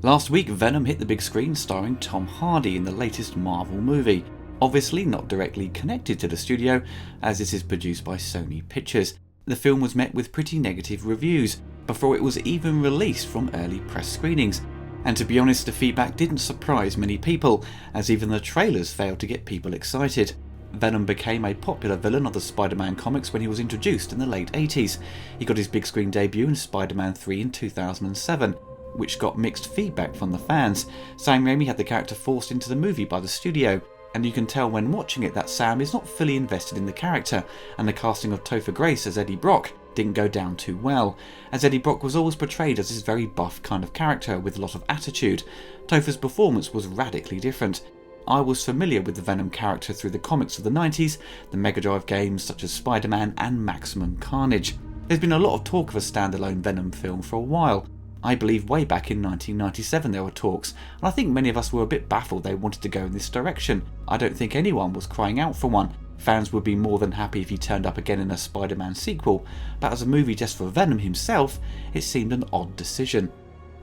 Last week, Venom hit the big screen starring Tom Hardy in the latest Marvel movie. Obviously not directly connected to the studio, as this is produced by Sony Pictures. The film was met with pretty negative reviews before it was even released from early press screenings. And to be honest, the feedback didn't surprise many people, as even the trailers failed to get people excited. Venom became a popular villain of the Spider-Man comics when he was introduced in the late 80s. He got his big screen debut in Spider-Man 3 in 2007. Which got mixed feedback from the fans. Sam Raimi had the character forced into the movie by the studio, and you can tell when watching it that Sam is not fully invested in the character, and the casting of Topher Grace as Eddie Brock didn't go down too well, as Eddie Brock was always portrayed as this very buff kind of character with a lot of attitude. Topher's performance was radically different. I was familiar with the Venom character through the comics of the 90s, the Mega Drive games such as Spider-Man and Maximum Carnage. There's been a lot of talk of a standalone Venom film for a while. I believe way back in 1997 there were talks, and I think many of us were a bit baffled they wanted to go in this direction. I don't think anyone was crying out for one. Fans would be more than happy if he turned up again in a Spider-Man sequel, but as a movie just for Venom himself, it seemed an odd decision.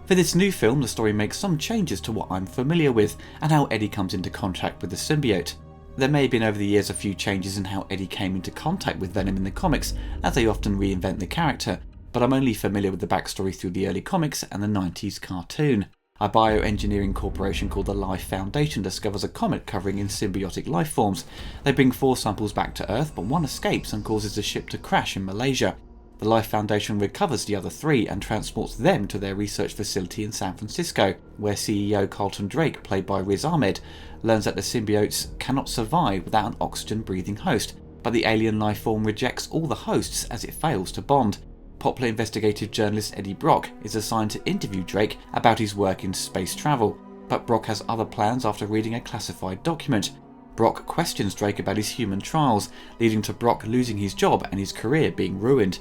For this new film, the story makes some changes to what I'm familiar with, and how Eddie comes into contact with the symbiote. There may have been over the years a few changes in how Eddie came into contact with Venom in the comics, as they often reinvent the character, but I'm only familiar with the backstory through the early comics and the 90s cartoon. A bioengineering corporation called the Life Foundation discovers a comet covering in symbiotic life forms. They bring 4 samples back to Earth, but one escapes and causes the ship to crash in Malaysia. The Life Foundation recovers the other 3 and transports them to their research facility in San Francisco, where CEO Carlton Drake, played by Riz Ahmed, learns that the symbiotes cannot survive without an oxygen-breathing host, but the alien life form rejects all the hosts as it fails to bond. Popular investigative journalist Eddie Brock is assigned to interview Drake about his work in space travel, but Brock has other plans after reading a classified document. Brock questions Drake about his human trials, leading to Brock losing his job and his career being ruined.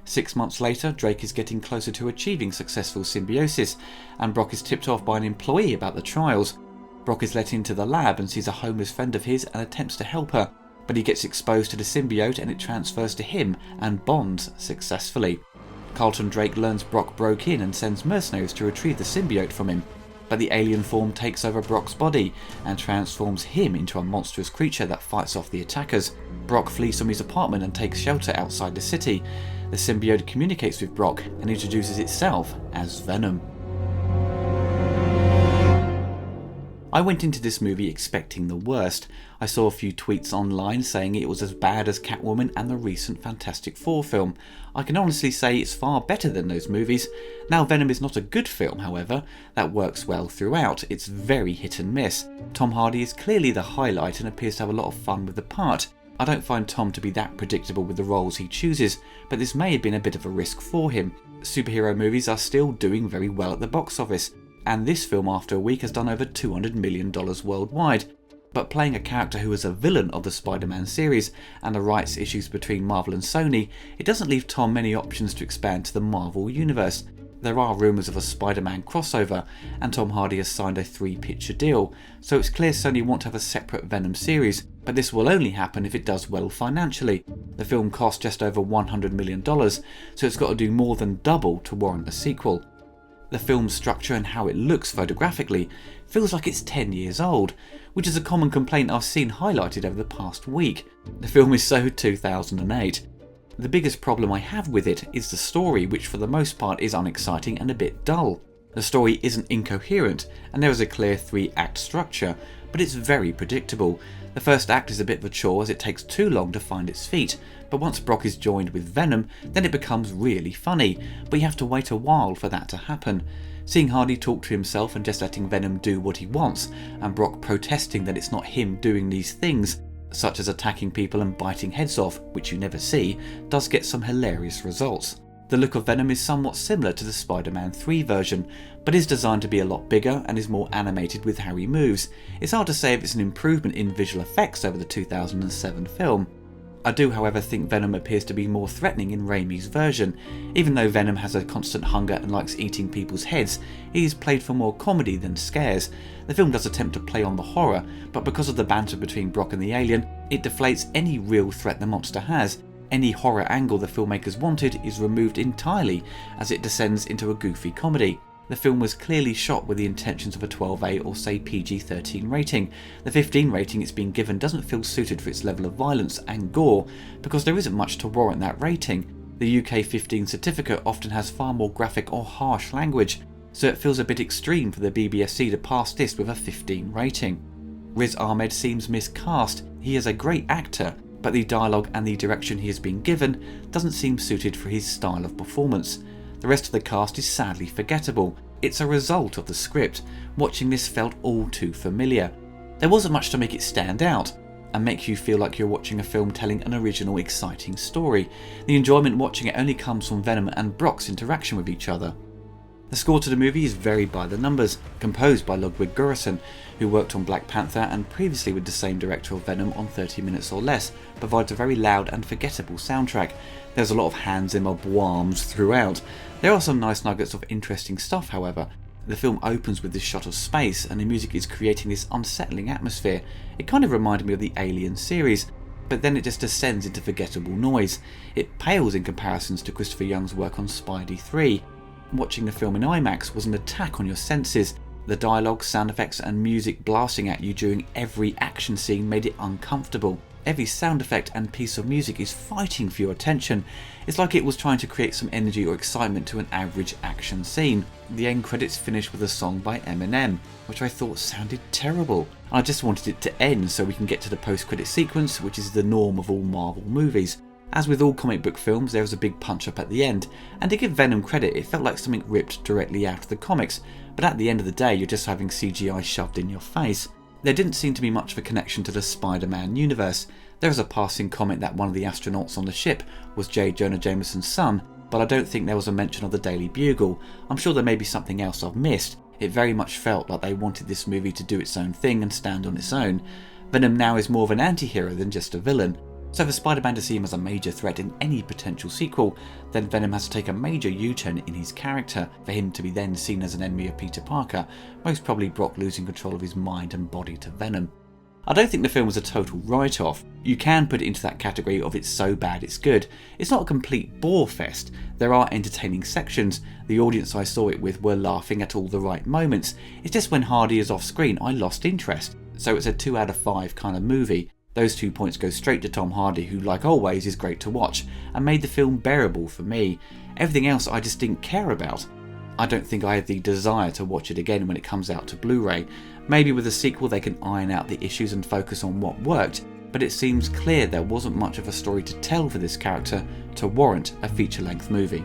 6 months later, Drake is getting closer to achieving successful symbiosis, and Brock is tipped off by an employee about the trials. Brock is let into the lab and sees a homeless friend of his and attempts to help her, but he gets exposed to the symbiote and it transfers to him and bonds successfully. Carlton Drake learns Brock broke in and sends mercenaries to retrieve the symbiote from him, but the alien form takes over Brock's body and transforms him into a monstrous creature that fights off the attackers. Brock flees from his apartment and takes shelter outside the city. The symbiote communicates with Brock and introduces itself as Venom. I went into this movie expecting the worst. I saw a few tweets online saying it was as bad as Catwoman and the recent Fantastic Four film. I can honestly say it's far better than those movies. Now, Venom is not a good film, however, that works well throughout. It's very hit and miss. Tom Hardy is clearly the highlight and appears to have a lot of fun with the part. I don't find Tom to be that predictable with the roles he chooses, but this may have been a bit of a risk for him. Superhero movies are still doing very well at the box office, and this film after a week has done over $200 million worldwide. But playing a character who is a villain of the Spider-Man series and the rights issues between Marvel and Sony, it doesn't leave Tom many options to expand to the Marvel universe. There are rumours of a Spider-Man crossover, and Tom Hardy has signed a 3-picture deal, so it's clear Sony want to have a separate Venom series, but this will only happen if it does well financially. The film cost just over $100 million, so it's got to do more than double to warrant a sequel. The film's structure and how it looks photographically feels like it's 10 years old, which is a common complaint I've seen highlighted over the past week. The film is so 2008. The biggest problem I have with it is the story, which for the most part is unexciting and a bit dull. The story isn't incoherent, and there is a clear 3-act structure, but it's very predictable. The first act is a bit of a chore as it takes too long to find its feet, but once Brock is joined with Venom, then it becomes really funny, but you have to wait a while for that to happen. Seeing Hardy talk to himself and just letting Venom do what he wants, and Brock protesting that it's not him doing these things, such as attacking people and biting heads off, which you never see, does get some hilarious results. The look of Venom is somewhat similar to the Spider-Man 3 version, but is designed to be a lot bigger and is more animated with how he moves. It's hard to say if it's an improvement in visual effects over the 2007 film. I do, however, think Venom appears to be more threatening in Raimi's version. Even though Venom has a constant hunger and likes eating people's heads, he is played for more comedy than scares. The film does attempt to play on the horror, but because of the banter between Brock and the alien, it deflates any real threat the monster has. Any horror angle the filmmakers wanted is removed entirely as it descends into a goofy comedy. The film was clearly shot with the intentions of a 12A or say PG-13 rating. The 15 rating it's been given doesn't feel suited for its level of violence and gore because there isn't much to warrant that rating. The UK 15 certificate often has far more graphic or harsh language, so it feels a bit extreme for the BBFC to pass this with a 15 rating. Riz Ahmed seems miscast. He is a great actor, but the dialogue and the direction he has been given doesn't seem suited for his style of performance. The rest of the cast is sadly forgettable. It's a result of the script. Watching this felt all too familiar. There wasn't much to make it stand out and make you feel like you're watching a film telling an original, exciting story. The enjoyment watching it only comes from Venom and Brock's interaction with each other. The score to the movie is very by the numbers, composed by Ludwig Göransson, who worked on Black Panther and previously with the same director of Venom on 30 Minutes or Less, provides a very loud and forgettable soundtrack. There's a lot of Hans Zimmer bwahms throughout. There are some nice nuggets of interesting stuff, however. The film opens with this shot of space and the music is creating this unsettling atmosphere. It kind of reminded me of the Alien series, but then it just descends into forgettable noise. It pales in comparisons to Christopher Young's work on Spidey 3. Watching the film in IMAX was an attack on your senses. The dialogue, sound effects and music blasting at you during every action scene made it uncomfortable. Every sound effect and piece of music is fighting for your attention. It's like it was trying to create some energy or excitement to an average action scene. The end credits finished with a song by Eminem, which I thought sounded terrible. I just wanted it to end so we can get to the post-credit sequence, which is the norm of all Marvel movies. As with all comic book films, there was a big punch up at the end, and to give Venom credit, it felt like something ripped directly out of the comics, but at the end of the day you're just having CGI shoved in your face. There didn't seem to be much of a connection to the Spider-Man universe. There is a passing comment that one of the astronauts on the ship was J. Jonah Jameson's son, but I don't think there was a mention of the Daily Bugle. I'm sure there may be something else I've missed. It very much felt like they wanted this movie to do its own thing and stand on its own. Venom now is more of an anti-hero than just a villain. So for Spider-Man to see him as a major threat in any potential sequel, then Venom has to take a major U-turn in his character for him to be then seen as an enemy of Peter Parker, most probably Brock losing control of his mind and body to Venom. I don't think the film was a total write-off. You can put it into that category of it's so bad it's good. It's not a complete bore fest. There are entertaining sections. The audience I saw it with were laughing at all the right moments. It's just when Hardy is off screen I lost interest. So it's a 2 out of 5 kind of movie. Those 2 points go straight to Tom Hardy, who like always is great to watch and made the film bearable for me. Everything else I just didn't care about. I don't think I have the desire to watch it again when it comes out to Blu-ray. Maybe with a sequel they can iron out the issues and focus on what worked, but it seems clear there wasn't much of a story to tell for this character to warrant a feature-length movie.